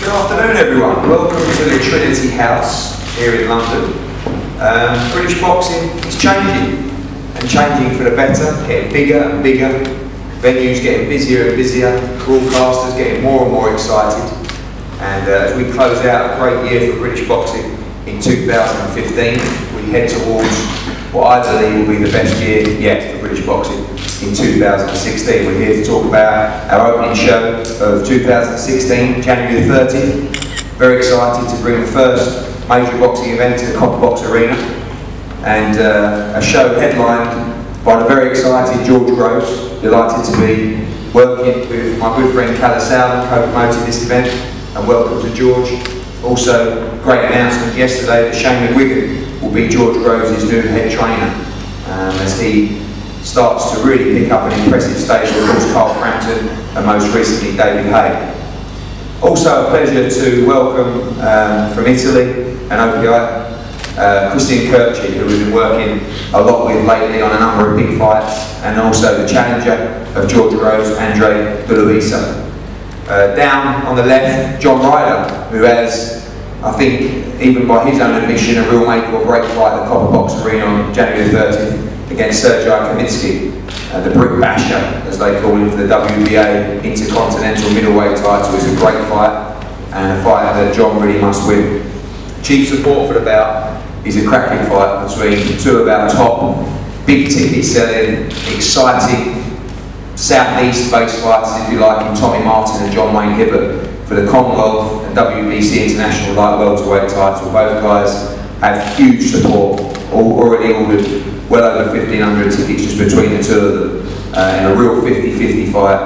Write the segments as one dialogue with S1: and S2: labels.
S1: Good afternoon everyone, welcome to the Trinity House here in London. British boxing is changing, and changing for the better, getting bigger and bigger, venues getting busier and busier, broadcasters getting more and more excited, and as we close out a great year for British boxing in 2015, we head towards what I believe will be the best year yet for British boxing in 2016. We're here to talk about our opening show of 2016, January the 30th. Very excited to bring the first major boxing event to the Copper Box Arena, and a show headlined by the very excited George Groves. Delighted to be working with my good friend KALLE SAUERLAND, co-promoting this event, and welcome to George. Also, great announcement yesterday that Shane McGuigan will be George Groves' new head trainer as he starts to really pick up an impressive stable, of course, Carl Frampton and most recently David Hay. Also a pleasure to welcome from Italy, an OPI, Christian Kirchi, who we've been working a lot with lately on a number of big fights, and also the challenger of George Groves, ANDREA Di Luisa. Down on the left, John Ryder, who has, I think, even by his own admission, a real make or break fight at the Copper Box Arena on January 30th against Sergei Kamitsky, the Brick Basher, as they call him, for the WBA Intercontinental Middleweight title. It's a great fight, and a fight that John really must win. Chief support for the bout is a cracking fight between two of our top, big ticket selling, exciting, southeast based fighters, if you like, in Tommy Martin and John Wayne Hibbert for the Commonwealth and WBC International Light Welterweight title. Both guys have huge support, already ordered well over 1,500 tickets just between the two of them, in a real 50-50 fight.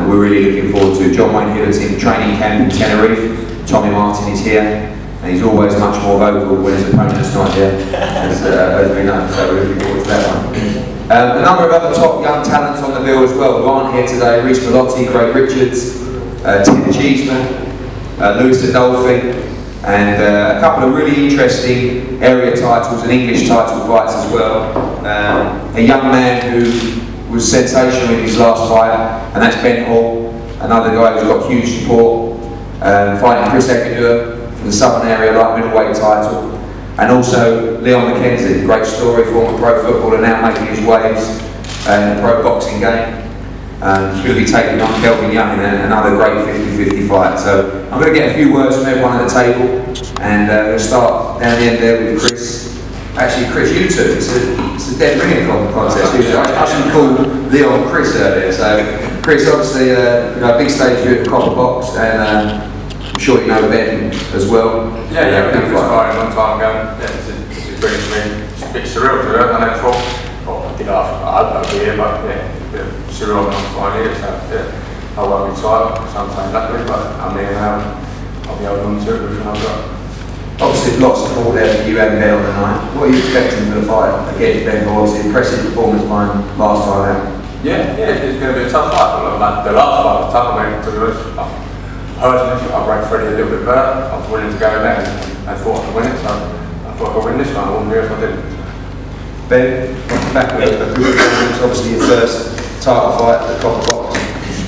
S1: We're really looking forward to it. John Wayne Hibbert's in training camp in Tenerife. Tommy Martin is here, and he's always much more vocal when his opponent's not here, as we know, so we're looking forward to that one. A number of other top young talents on the bill as well, who aren't here today: Reece Bellotti, Craig Richards, Tim Cheeseman, Lewis Adolphi, and a couple of really interesting area titles and English title fights as well. A young man who was sensational in his last fight, and that's Ben Hall, another guy who's got huge support, fighting Chris Egadua for the Southern Area Light Middleweight title. And also Leon McKenzie, great story, former pro footballer, now making his waves in the pro boxing game. He's going to be taking on Kelvin Young in another great 50-50 fight. So I'm going to get a few words from everyone at the table, and we'll start down the end there with Chris. Actually, Chris, you two, it's a dead ringing contest. I should call Leon Chris earlier. So Chris, obviously, a big stage here at the Copper Box, and I'm sure you know Ben as well.
S2: Yeah, we were fighting a long time ago. Yeah, this is brilliant for me. It's a bit surreal to learn. I never thought, I'd be here, but yeah. Surreal on 5 years, so yeah, I won't be tired, sometimes luckily, but I'm here now. I'll be holding on to everything I've got.
S1: Obviously, lots of support there for you and Ben on the night. What are you expecting for the fight against Ben? Obviously, impressive performance mine last time out.
S2: Yeah, it's going to be a tough fight. Like the last fight was tough. I mean, to be honest, personally, I ranked Freddie a little bit better. I was willing to go in there and thought I could win it, so I thought I could win this one. I wouldn't be if I didn't.
S1: Ben, back with a good performance, obviously your first title fight at the Copper Box,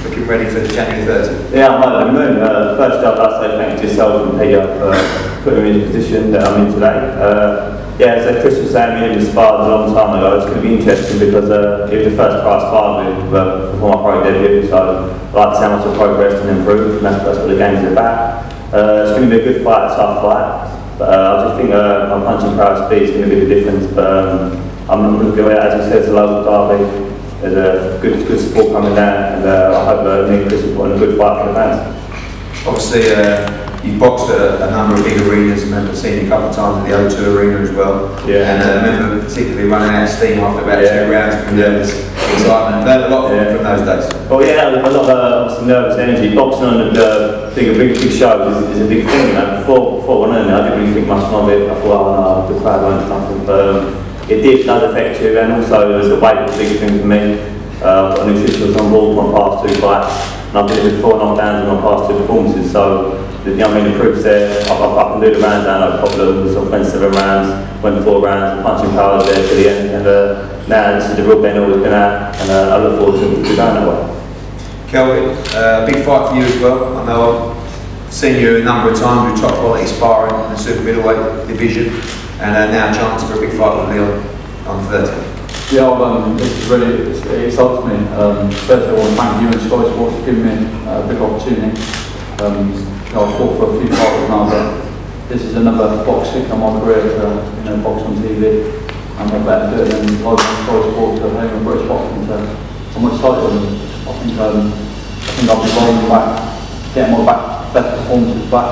S1: looking ready for January 30th.
S3: Yeah, I'm over the moon. First up, I'd say thank you to yourself and Peter for putting me in the position that I'm in today. Yeah, as Chris was saying, we sparred a long time ago. It's going to be interesting because it was the first fight I sparred with before my pro debut, so I'd like to see how much I've progressed and improved, and that's what the game's about. It's going to be a good fight, a tough fight, but I just think my punching power speed is going to be the difference. But I'm going to go out, as you said, it's a local derby. There's a good support coming down, and I hope me and Chris will put on a good fight for the fans.
S1: Obviously, you've boxed at a number of big arenas. I remember seeing you a couple of times at the O2 Arena as well. Yeah. And I remember particularly running out of steam after about 2 rounds with nervous excitement. Learned a lot from those days.
S3: Well, yeah, a lot of nervous energy. Boxing on the big shows is a big thing. You know, before I went in, I didn't really think much of it. I thought, oh no, the crowd won't do nothing. But it does affect you, and also the weight was a big thing for me. I've got a nutritionist on board for my past 2 fights, and I've been with 4 knockdowns in my past 2 performances, so the proof's there. I can do the rounds down, no problem. So I went 7 rounds, went 4 rounds, the punching power was there to the end, and now this is the real Ben always been at, and I look forward to going that way.
S1: Kelvin, big fight for you as well. I know seen you a number of times with top quality sparring in the super middleweight division, and now a chance for a big fight with Leon on 30.
S4: Yeah, it's really excites me. Firstly, I want to thank you and Sky Sports for giving me a big opportunity. I've fought for a few fighters now, but this is another box tick on my career to box on TV. And I'm better do it than live on Sky Sports at home in British boxing. So I'm excited, and I think I'll be rolling back, getting my better performances back.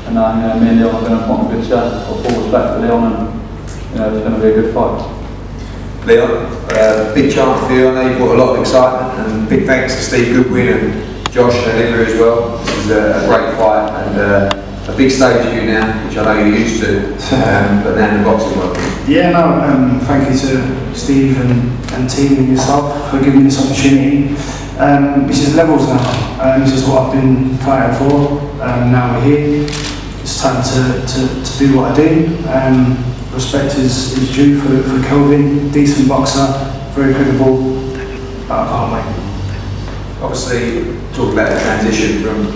S4: And me and Leon are going to put on a good show. I've full respect for Leon, and it's going to be a good fight.
S1: Leon, big chance for you. I know you brought a lot of excitement, and big thanks to Steve Goodwin and Josh and Andrea as well. This is a great fight, and a big stage for you now, which I know you're used to, but now in the boxing world.
S5: Yeah, no, thank you to Steve and team and yourself for giving me this opportunity. This is levels now. This is what I've been fighting for. Now we're here. It's time to do what I do. Respect is due for Kelvin, decent boxer, very credible, but I can't wait.
S1: Obviously, talk about the transition from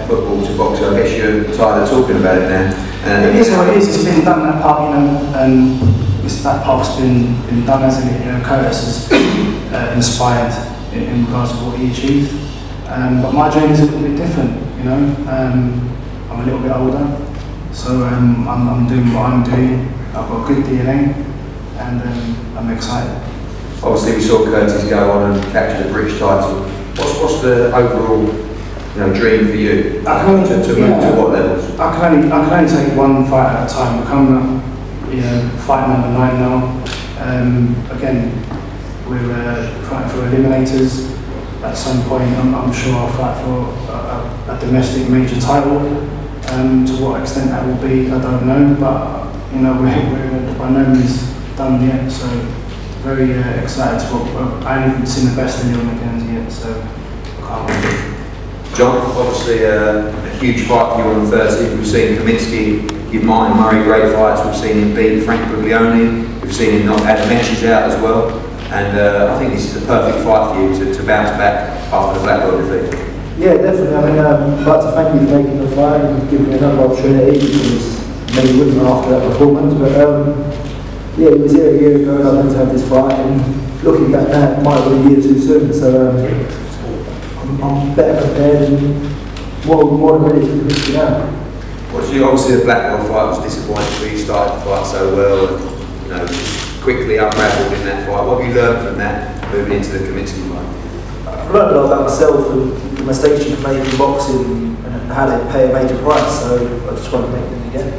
S1: football to boxing. I guess you're tired of talking about it now.
S5: It is what it is. It's been done, that part, that part's been done, hasn't it? Curtis has inspired in regards to what he achieved. But my journey is a little bit different, I'm a little bit older, so I'm doing what I'm doing. I've got good DNA, and I'm excited.
S1: Obviously, we saw Curtis go on and capture the British title. What's the overall, dream for you?
S5: To move to
S1: what levels?
S5: I can only take one fight at a time. Become, fight number 9 now. Again, we're fighting for eliminators. At some point, I'm sure I'll fight for a domestic major title. To what extent that will be, I don't know, but we're by no means done yet, so very excited I haven't seen the best in Leon McKenzie yet, so I can't wait.
S1: John, obviously a huge fight for you on 30. We've seen Kaminsky give Martin Murray great fights, we've seen him beat Frank Buglioni, we've seen him knock Adam Etches out as well, and I think this is the perfect fight for you to bounce back after the black belt defeat.
S6: Yeah, definitely. I'd like to thank you for making the fight and giving me another opportunity, because maybe wouldn't after that performance, but it was here a year ago and I meant to have this fight, and looking back now, it might have been a year too soon, so I'm better prepared and more than ready to compete now.
S1: Obviously the black belt fight was disappointing, but you started the fight so well, and quickly unravelled in that fight. What have you learned from that, moving into the Kaminsky fight?
S6: I've learned a lot about myself and the mistakes you can make in boxing and how they pay a major price, so I just want to make them again.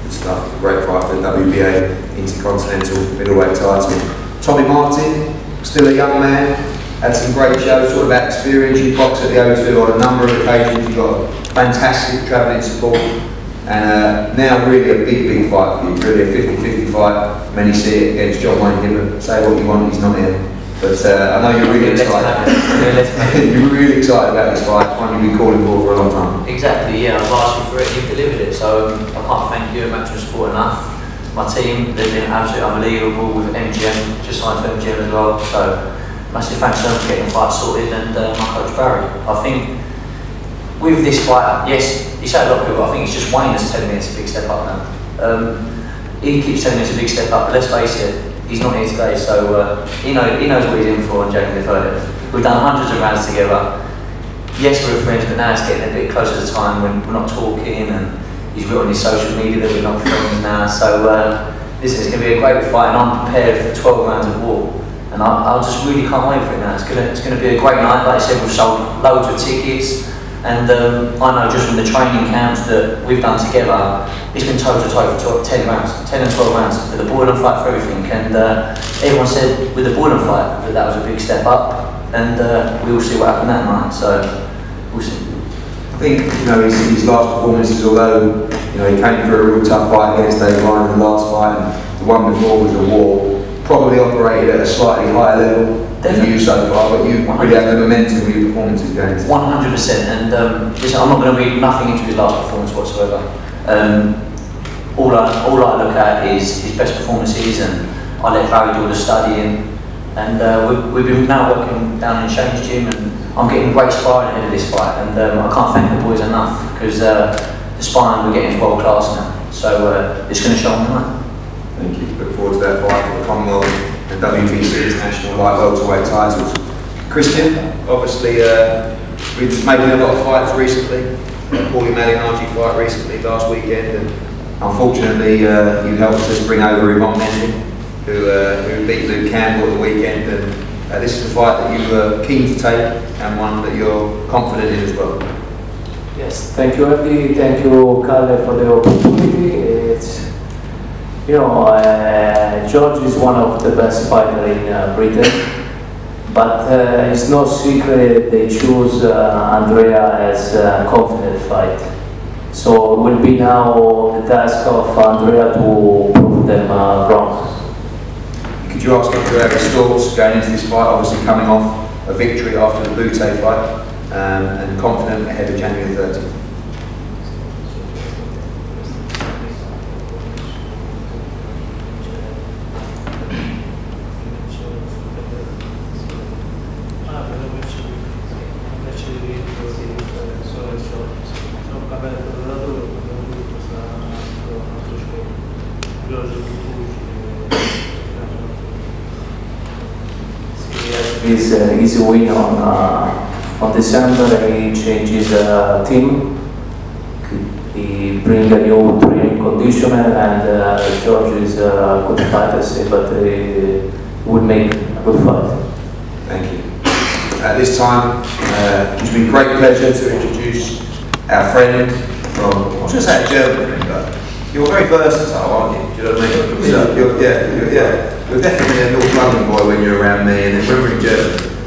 S1: Good stuff. A great fight for the WBA Intercontinental Middleweight title. Tommy Martin, still a young man, had some great shows, talk about experience. You boxed at the O2 on a number of occasions, you got fantastic travelling support, and now really a big fight for you, really a 50-50 fight. Many see it against John Wayne Gibbon. Say what you want, he's not here. But I know you're really excited. You're really excited about this fight. It's one you've been calling for a long time.
S7: Exactly, yeah. I've asked you for it, you've delivered it. So I can't thank you and Maximum Sport enough. My team, they've been absolutely unbelievable with MGM, just signed to MGM as well. So massive thanks to them for getting the fight sorted, and my coach Barry. I think with this fight, yes, you say a lot of people, I think it's just Wayne that's telling me it's a big step up now. He keeps telling me it's a big step up, but let's face it, he's not here today, so he knows what he's in for on January 30th. We've done hundreds of rounds together. Yes, we're friends, but now it's getting a bit closer to time when we're not talking, and he's written on his social media that we're not friends now. So listen, it's going to be a great fight, and I'm prepared for 12 rounds of war. And I just really can't wait for it now. It's going to be a great night. Like I said, we've sold loads of tickets, and I know just from the training camps that we've done together, it's been toe to toe for 10 rounds, 10 and 12 rounds for the Boylan fight, for everything. And everyone said with the Boylan fight that was a big step up, and we will see what happened that night. So we'll see.
S1: I think his last performances, although he came through a real tough fight against Dave Ryan in the last fight, and the one before was a war, probably operated at a slightly higher level than you so far, but you really have the momentum with your performances going.
S7: 100%, and listen, I'm not going to read nothing into his last performance whatsoever. All I look at is his best performances, and I let Barry do all the studying. And we've been now working down in Shane's gym, and I'm getting great sparring ahead of this fight. And I can't thank the boys enough, because the sparring we're getting is world class now. So it's going to show on the night.
S1: Thank you. Look forward to that fight for the Commonwealth and WBC International Light Welterweight titles. Christian, obviously we've made a lot of fights recently. Paulie Malignaggi fight recently last weekend, and unfortunately you helped us bring over Yvonne Mendy, who beat Luke Campbell at the weekend, and this is a fight that you were keen to take and one that you're confident in as well.
S8: Yes, thank you Andy, thank you Kalle for the opportunity. It's, you know, George is one of the best fighters in Britain, but it's no secret they choose Andrea as a confident fight. So it will be now the task of Andrea to prove them wrong.
S1: Could you ask Andrea his thoughts going into this fight, obviously coming off a victory after the Bouts fight, and confident ahead of January 30th?
S8: He's a win on December, and he changes team. He brings a new training conditioner, and George is a good fighter, but he would make a good fight.
S1: Thank you. At this time, it's been a great pleasure to introduce our friend from, I was going to say a German friend, but you're very versatile, aren't you? Do you know what I mean?
S8: Yeah.
S1: You're definitely a North London boy when you're around me, and then when we're in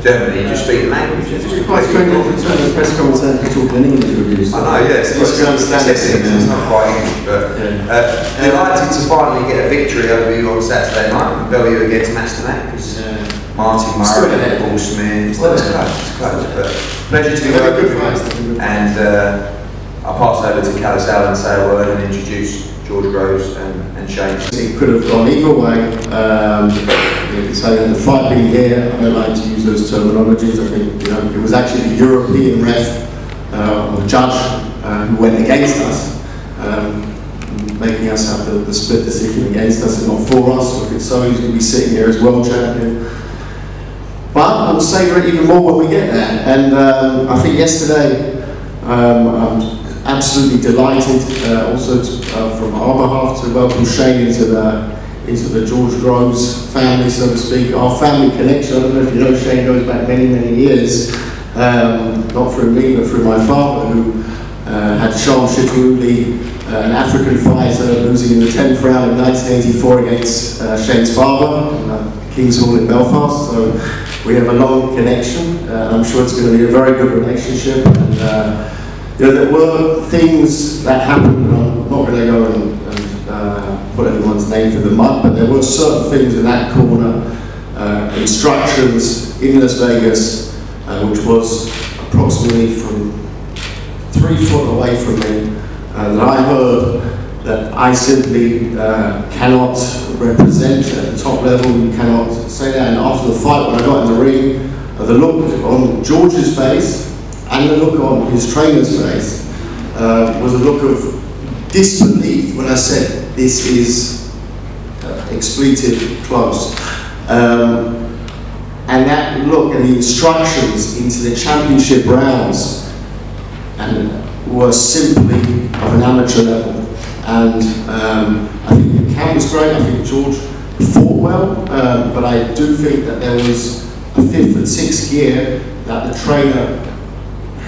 S1: Germany, you just speak the language. It's
S6: quite strange to press conference talking in English with you.
S1: I know, yes. It's not quite English, but delighted to finally get a victory over you on Saturday night. Bellew against Masternack, because Martin Murray, Paul Smith. Well, it's close, but pleasure to be working with you. And I'll pass over to KALLE SAUERLAND, say a word, and introduce George Groves and Shane.
S9: It could have gone either way. You could say that the fight being here, I don't like to use those terminologies. I think it was actually the European ref or judge who went against us, making us have the split decision against us and not for us. We could so easily be sitting here as world champion. But we'll savour it even more when we get there. And I think yesterday, I'm absolutely delighted also from our behalf to welcome Shane into the George Groves family, so to speak. Our family connection, I don't know if you know, Shane goes back many, many years, not through me but through my father, who had Sean Chitouli, an African fighter, losing in the 10th round in 1984 against Shane's father in King's Hall in Belfast. So we have a long connection. I'm sure it's going to be a very good relationship. And, there were things that happened, and I'm not going to go and put anyone's name through the mud, but there were certain things in that corner, instructions in Las Vegas, which was approximately from 3 foot away from me, that I heard that I simply cannot represent at the top level. You cannot say that. And after the fight, when I got in the ring, the look on George's face and the look on his trainer's face was a look of disbelief when I said, this is expletive close. And that look and the instructions into the championship rounds were simply of an amateur level. And I think the camp was great. I think George fought well, but I do think that there was a 5th and 6th gear that the trainer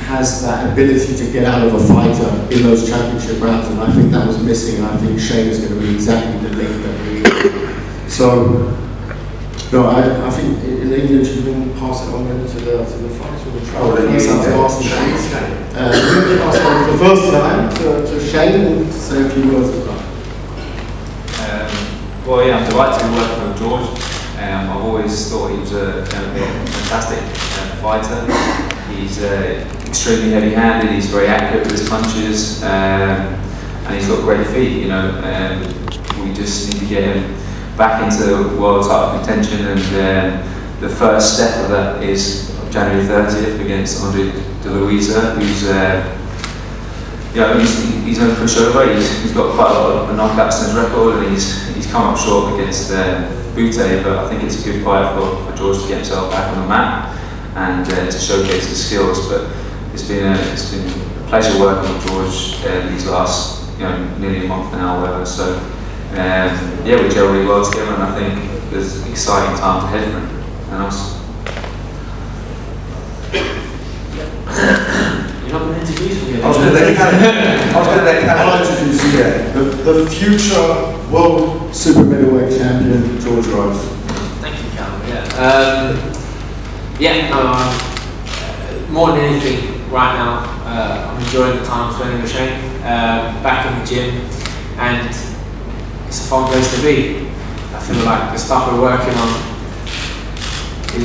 S9: has that ability to get out of a fighter in those championship rounds, and I think that was missing, and I think Shane is going to be exactly the link that we need. So, no, I think in English you can pass it on to the fighter or the trainer.
S1: Then you
S9: have to ask Shane. Pass it on for the first time to Shane and say a few words as well.
S10: Well, yeah, I'm delighted to be working with George. I've always thought he was a fantastic fighter. He's extremely heavy-handed, he's very accurate with his punches, and he's got great feet, We just need to get him back into world title contention, and the first step of that is January 30th against ANDREA DI LUISA, who's he's going to push over. He's got quite a lot of knockouts in his record, and he's come up short against bouts, but I think it's a good fight for George to get himself back on the map and to showcase his skills. But it's been a pleasure working with George these last nearly a month now, or whatever. So we gel really well together, and I think there's an exciting time ahead for him and us.
S7: You're not going to introduce me.
S1: I was going to let
S9: I'll introduce you, the future world super middleweight champion, George Groves.
S7: Thank you, Callum. More than anything, right now, I'm enjoying the time spending with Shane, back in the gym, and it's a fun place to be. I feel like the stuff we're working on, you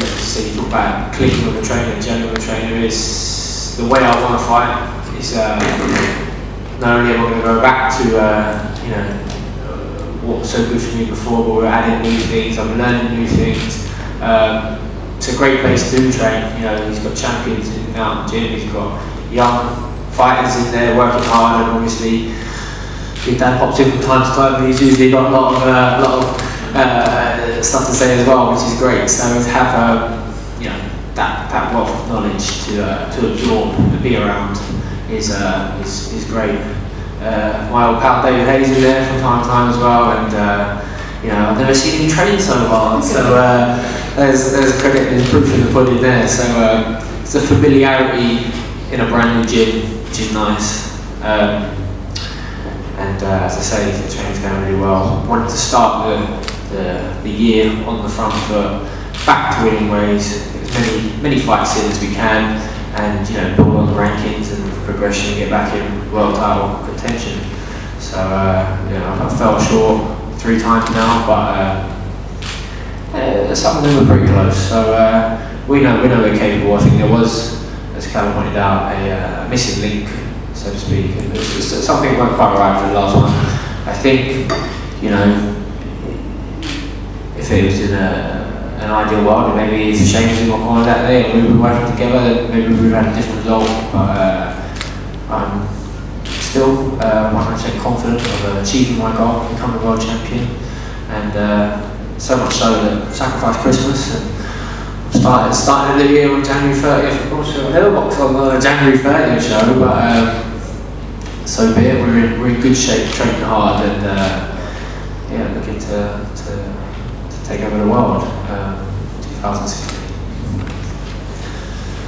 S7: talk about clicking with the trainer, gelling with the trainer, is the way I want to fight. Is not only am I going to go back to what was so good for me before, but we're adding new things, I'm learning new things. It's a great place to train. He's got champions out in the gym, he's got young fighters in there working hard, and obviously Big Dan pops in from time to time, but he's usually got a lot of stuff to say as well, which is great. So to have that wealth of knowledge to absorb, to be around, is great. My old pal David Hayes in there from time to time as well, and I've never seen him train so hard. So there's credit, there's proof in the pudding there. So it's a familiarity in a brand new gym, which is nice. And as I say, the training's going really well. I wanted to start the year on the front foot, back to winning ways, as many fights in as we can, and build on the rankings and progression, get back in world title contention. So I fell short 3 times now, but some of them were pretty close. So we know we're capable. I think there was, as Callum pointed out, a missing link, so to speak. Something went quite right for the last one. I think, if it was in an ideal world, maybe if Shane was in my corner that day and we were working together, maybe we would have had a different result. But I'm still 100% confident of achieving my goal, becoming a world champion, and so much so that I sacrificed Christmas and started the year on January 30th. Of course, we'll never box on the January 30th show, but so be it. We're in good shape, training hard, and looking to take over the world. 2016.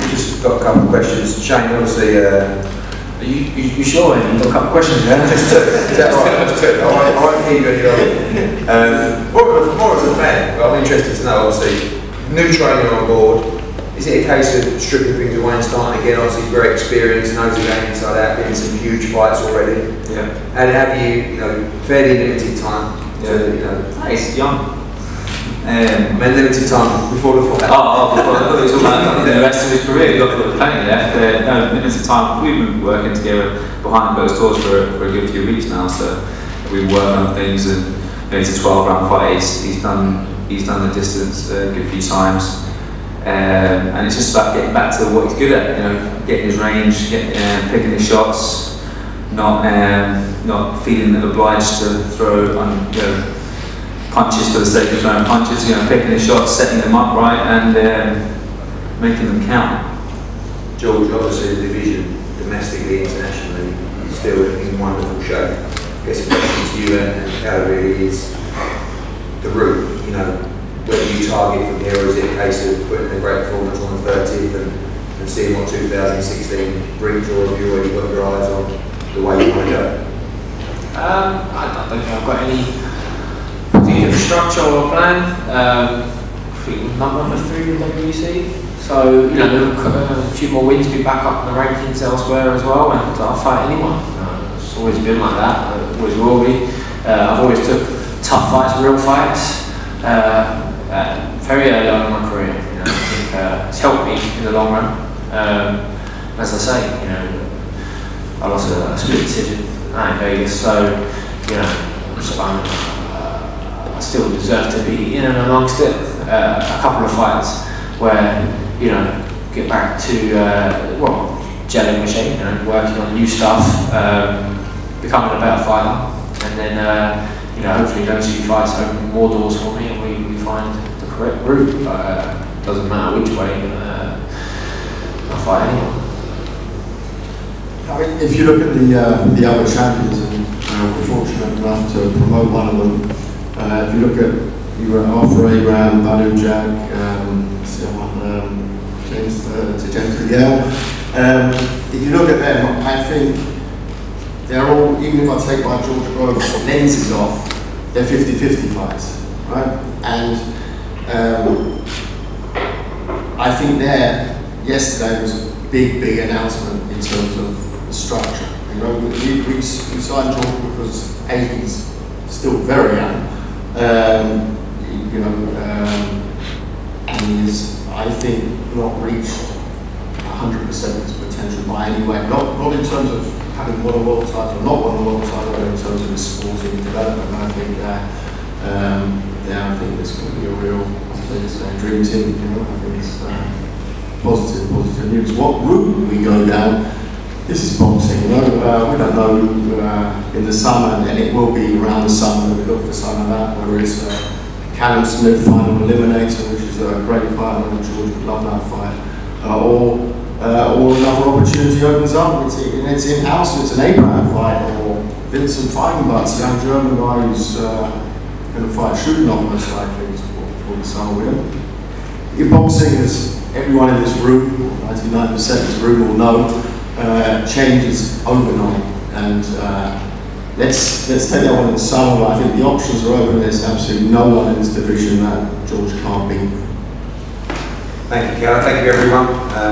S1: Just got a couple of questions. Shane, obviously.
S7: Are you sure? You've got a couple of questions there.
S1: Just two. I won't keep you any longer. More as a fan, I'm interested to know, obviously, new trainer on board. Is it a case of stripping things away and starting again? Obviously, very experienced, knows the game inside out, been in some huge fights already.
S10: Yeah.
S1: And have you, fairly limited time to,
S10: He's young.
S1: limited time before the fight.
S10: I thought it was all about the rest of his career. He's got plenty left. No, limited time. We've been working together behind closed doors for a good few weeks now. So we've been working on things, and it's a 12-round fight. He's done the distance a good few times, and it's just about getting back to what he's good at. Getting his range, picking his shots, not feeling obliged to throw punches for the sake of throwing punches, picking his shots, setting them up right, and making them count.
S1: George, obviously the division, domestically, internationally, is still in wonderful shape. I guess the question to you and how it really is the route, whether you target from here, or is it a case of putting a great performance on the 30th and seeing what 2016 brings, or have you already got your eyes on the way you want to go?
S7: I don't think I've got any particular structure or plan. I think we're number 3 in WEC. So, a few more wins, be back up in the rankings elsewhere as well, and I'll fight anyone. It's always been like that, always will be. I've always took tough fights, real fights, very early on in my career. I think it's helped me in the long run. As I say, I lost a split decision in Vegas, so I still deserve to be in and amongst it.
S11: a couple of fights where, you know, get back to, well, gelling machine, you know, working on new stuff, becoming a better fighter, and then, you know, hopefully those few fights open more doors for me and we find the correct route. Doesn't matter which way, I'll fight anyone.
S9: I mean, if you look at the other champions, and we're fortunate enough to promote one of them. If you look at, you were Arthur Abraham, Badu Jack, James if you look at them, I think they're all, even if I take my George Groves lenses off, they're 50-50 fights, right? And I think yesterday was a big announcement in terms of the structure. You know, we signed George because he's still very young, you know, and he's, I think, not reached 100% of his potential by any way. Not in terms of having won a world title, not won a world title, but in terms of his sporting development. And I think I think there's going to be a real dream team. You know, I think it's positive news. What route we go down? This is boxing. You know, we don't know in the summer, and it will be around the summer. We look for some of that, whether it's Callum Smith final eliminator, which is a great fight, and George would love that fight, or another opportunity opens up. It's in-house. It's an Abraham fight, or Vincent Feigenbutz, young German guy who's going to fight Schudenhoff most likely for the summer winner. In boxing, as everyone in this room, 99% of this room will know, changes overnight, and let's take that one in the summer. I think the options are open. There's absolutely no one in this division that George can't beat.
S1: Thank you, Kalle. Thank you, everyone.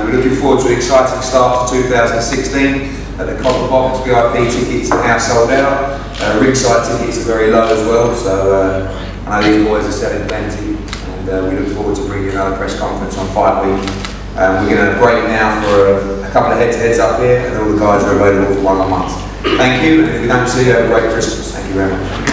S1: We're looking forward to an exciting start to 2016. At the Copper Box, VIP tickets are now sold out. Ringside tickets are very low as well, so I know these boys are selling plenty, and we look forward to bringing another press conference on Fight Week. We're going to break now for a couple of head-to-heads up here, and all the guys are available for one-on-ones. Thank you, and if we don't see you, have a great Christmas. Thank you very much.